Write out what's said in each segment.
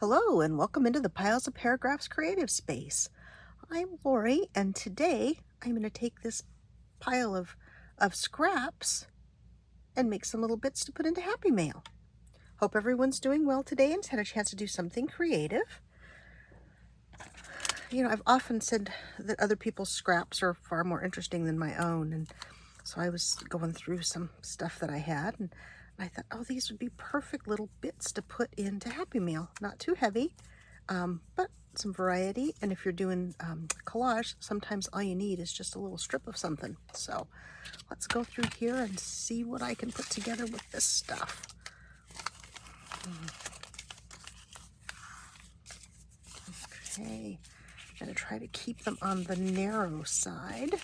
Hello and welcome into the Piles of Paragraphs creative space. I'm Lori and today I'm going to take this pile of scraps and make some little bits to put into Happy Mail. Hope everyone's doing well today and had a chance to do something creative. You know, I've often said that other people's scraps are far more interesting than my own, and so I was going through some stuff that I had and I thought, oh, these would be perfect little bits to put into Happy Mail. Not too heavy, but some variety. And if you're doing collage, sometimes all you need is just a little strip of something. So let's go through here and see what I can put together with this stuff. Okay, I'm going to try to keep them on the narrow side.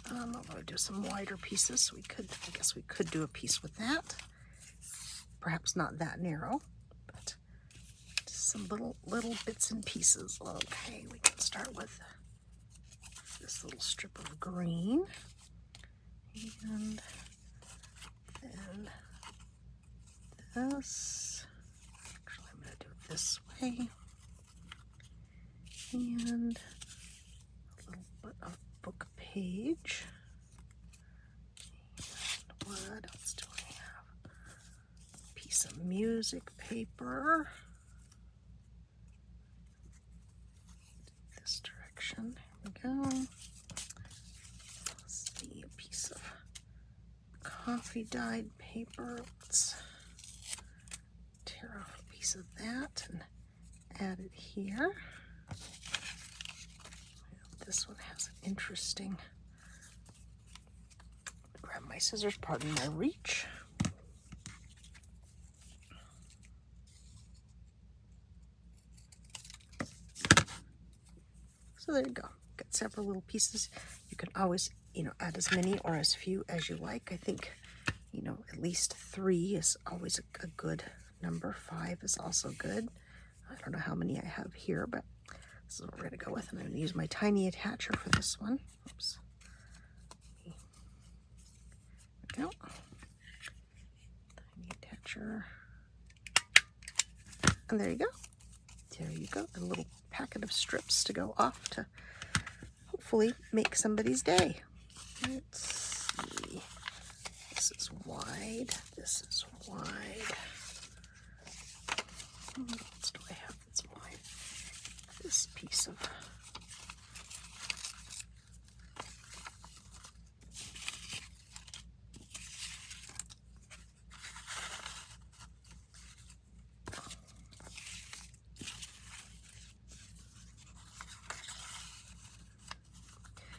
Although I do some wider pieces, so I guess we could do a piece with that. Perhaps not that narrow, but just some little bits and pieces. Okay, we can start with this little strip of green, and then this. Actually, I'm going to do it this way, and a little bit of book page. And what else do I have? A piece of music paper. This direction. Here we go. Let's see, a piece of coffee dyed paper. Let's tear off a piece of that and add it here. This one has an interesting, grab my scissors, pardon my reach. So there you go, got several little pieces. You can always, add as many or as few as you like. I think, at least 3 is always a good number. 5 is also good. I don't know how many I have here, but this is what we're going to go with. And I'm going to use my tiny attacher for this one. Oops. There we go. Tiny attacher. And there you go. There you go. A little packet of strips to go off to hopefully make somebody's day. Let's see. This is wide. This is wide. What else do I have that's wide? This piece of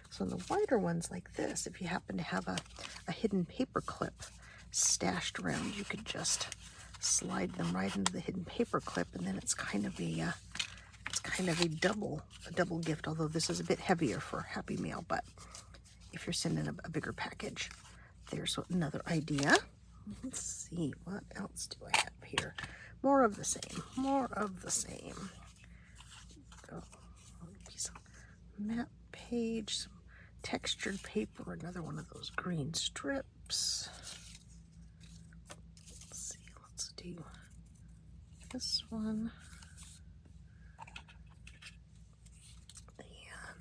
so in the wider ones like this, if you happen to have a hidden paper clip stashed around, you could just slide them right into the hidden paper clip, and then it's kind of a double gift, although this is a bit heavier for Happy Mail. But if you're sending a bigger package, there's another idea. Let's see, what else do I have here? More of the same, more of the same. Go, a piece of map page, some textured paper, another one of those green strips. Let's see, let's do this one.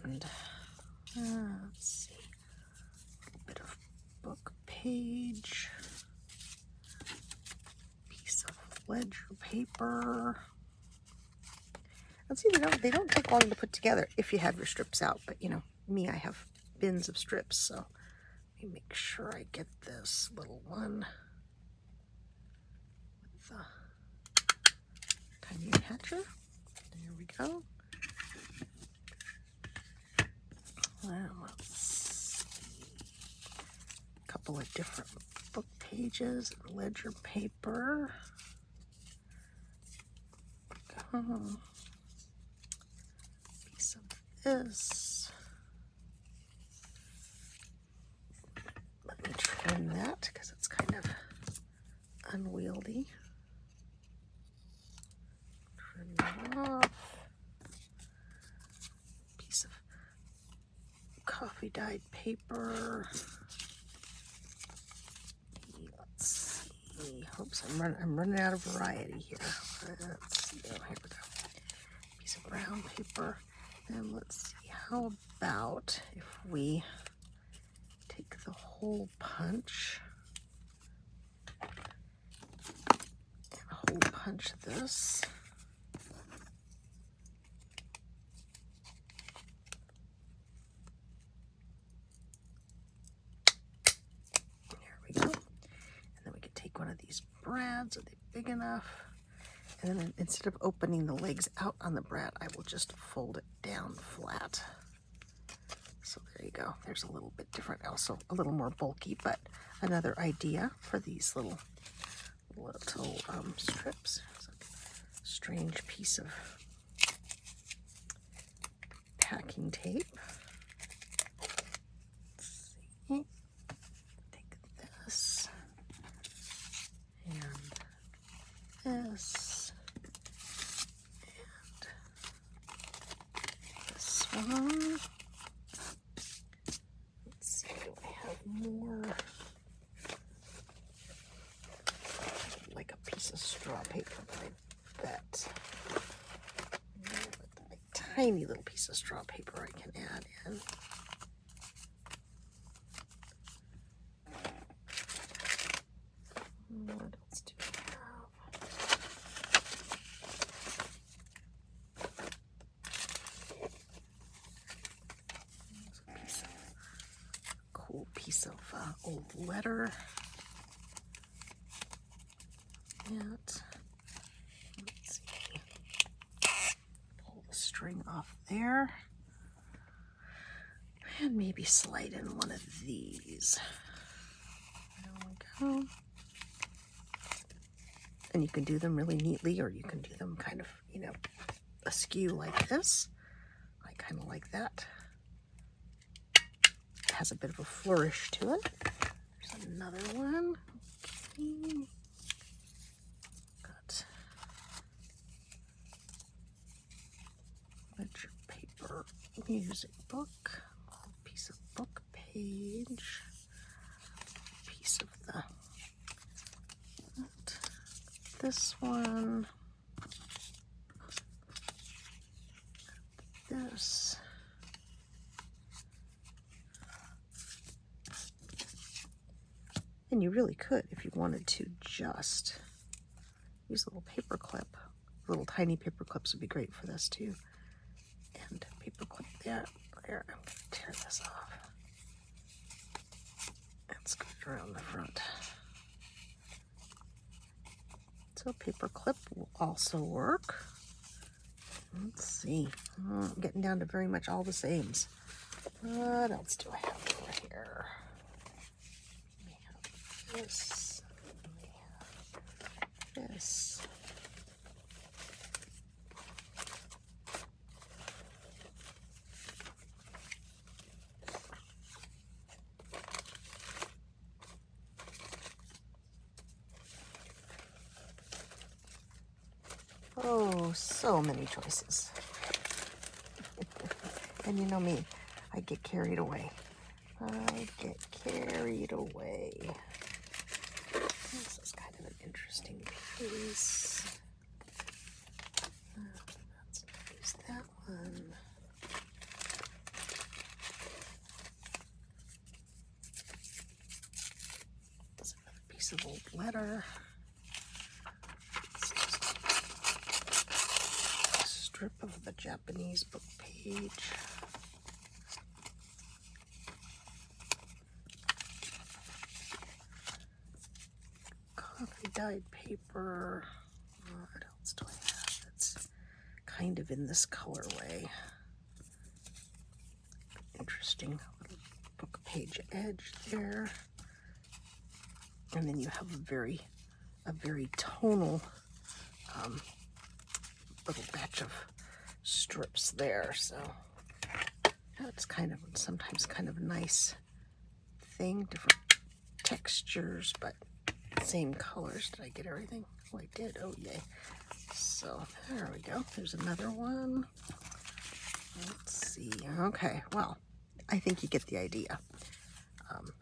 And let's see, a little bit of book page, piece of ledger paper. And see, they don't take long to put together if you have your strips out, but me, I have bins of strips, so let me make sure I get this little one with the tiny attacher. There we go. Let's see. A couple of different book pages and ledger paper. Piece of this. Let me trim that because it's kind of unwieldy. Trim that off. Piece of coffee dyed paper. Let's see. Oops, I'm running out of variety here. Let's see. Oh, here we go. brown paper. And let's see, how about if we take the hole punch and hole punch this. There we go. And then we could take one of these brads. Are they big enough? And then instead of opening the legs out on the brad, I will just fold it down flat. So there you go. There's a little bit different, also a little more bulky, but another idea for these little strips. It's like a strange piece of packing tape. Let's see. Take this and this and this one. Let's see, do I have more? Like a piece of straw paper, I bet. A tiny little piece of straw paper I can add in. What else do we have? There's a cool piece of old letter. And let's see, pull the string off there, and maybe slide in one of these. There we go. And you can do them really neatly, or you can do them kind of, you know, askew like this. I kind of like that. It has a bit of a flourish to it. There's another one. Okay. Ledger paper, music book, piece of book page, piece of this one, this, and you really could, if you wanted to, just use a little paper clip. Little tiny paper clips would be great for this too. And paper clip there. I'm going to tear this off. Let's go around the front. So paper clip will also work. Let's see. I'm getting down to very much all the sames. What else do I have over here? We have this. We have this. Oh, so many choices. And you know me, I get carried away. This is kind of an interesting piece. Let's use that one. That's another piece of old letter. Strip of the Japanese book page. Coffee dyed paper. What else do I have that's kind of in this colorway? Interesting little book page edge there. And then you have a very tonal little batch of strips there, so that's kind of sometimes kind of a nice thing, different textures but same colors. Did I get everything? Oh, I did. Oh yay. So there we go. There's another one. Let's see. Okay, well, I think you get the idea.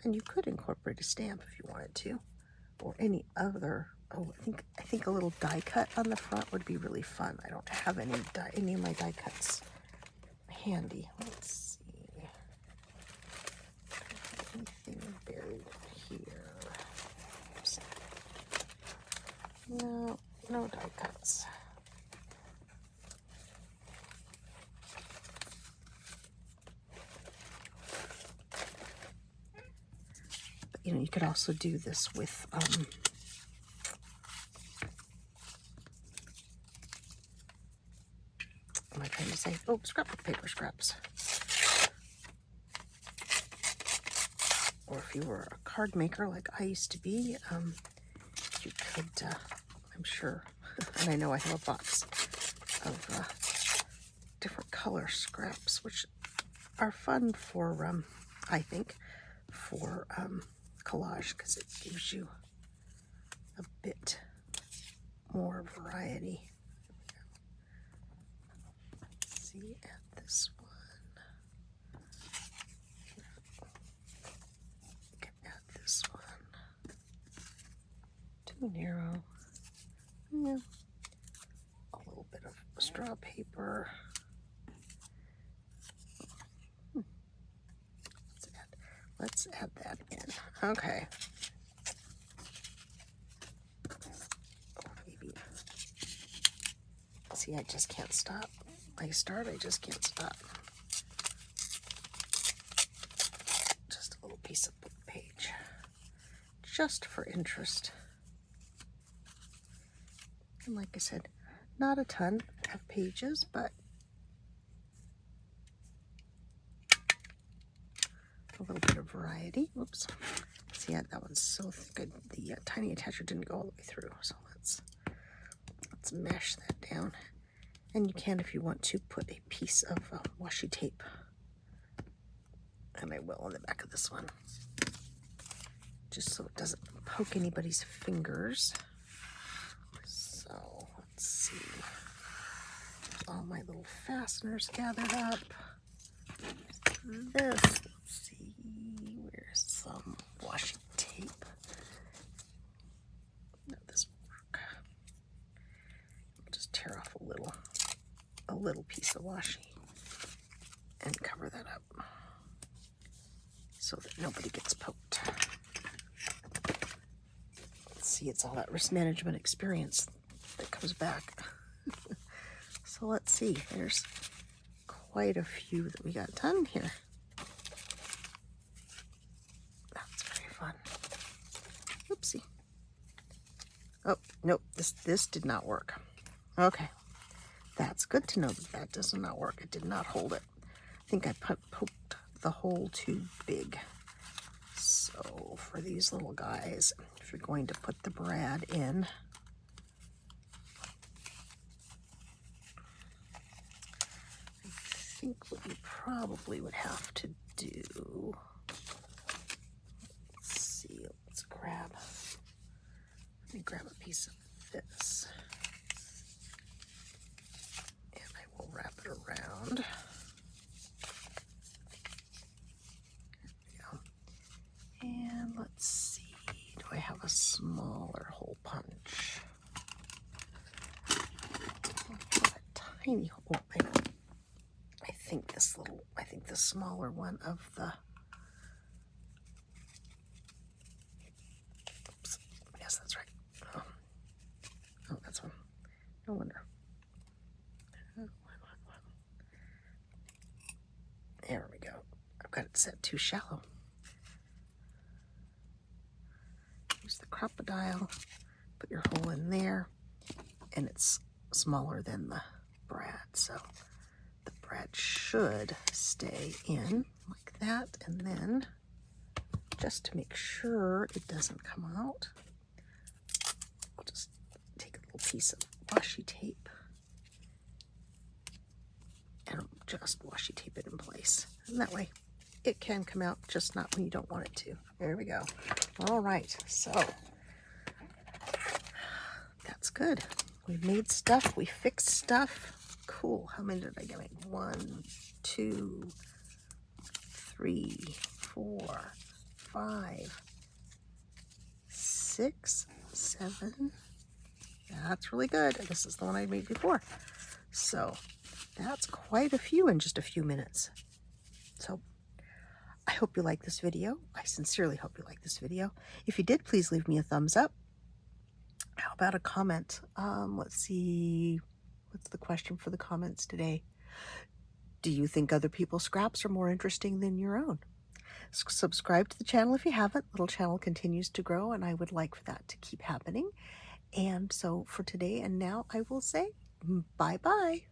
And you could incorporate a stamp if you wanted to, or any other Oh, I think a little die cut on the front would be really fun. I don't have any of my die cuts handy. Let's see. Anything buried here? Oops. No, no die cuts. But you know, you could also do this with what am I trying to say? Oh, scrapbook paper scraps. Or if you were a card maker like I used to be, you could, I'm sure, and I know I have a box of different color scraps, which are fun for, I think, for collage, because it gives you a bit more variety. Let's see, at this one. This one. Too narrow. Yeah. A little bit of straw paper. Let's add that in. Okay. Maybe. See, I just can't stop. I just can't stop. Just a little piece of book page. Just for interest. And like I said, not a ton of pages, but a little bit of variety. Whoops. See, that one's so good. The tiny attacher didn't go all the way through, so let's mash that down. And you can, if you want to, put a piece of washi tape, and I will on the back of this one, just so it doesn't poke anybody's fingers. So let's see, all my little fasteners gathered up. This, let's see, where's some washi tape? No, this will work. I'll just tear off a little piece of washi and cover that up so that nobody gets poked. Let's see, it's all that risk management experience that comes back. So let's see, there's quite a few that we got done here. That's very fun. Oopsie. Oh, nope, this did not work. Okay, that's good to know that does not work. It did not hold it. I think I poked the hole too big. So for these little guys, if you're going to put the brad in, I think what you probably would have to do, let's see, let me grab a piece of this, and I will wrap it around. And let's see, do I have a smaller hole punch? A tiny hole. I think the smaller one of the, oops, yes, that's right. Oh, that's one. No wonder. There we go. I've got it set too shallow. Use the crocodile, put your hole in there, and it's smaller than the brad, so the brad should stay in like that. And then, just to make sure it doesn't come out, I'll just take a little piece of washi tape and I'll just washi tape it in place, and that way it can come out, just not when you don't want it to. There we go. All right, so that's good. We made stuff, we fixed stuff. Cool. How many did I get? 1, 2, 3, 4, 5, 6, 7, That's really good. This is the one I made before. So that's quite a few in just a few minutes. So I hope you like this video. I sincerely hope you like this video. If you did, please leave me a thumbs up. How about a comment? Let's see. What's the question for the comments today? Do you think other people's scraps are more interesting than your own? Subscribe to the channel if you haven't. Little channel continues to grow, and I would like for that to keep happening. And so for today and now, I will say bye-bye.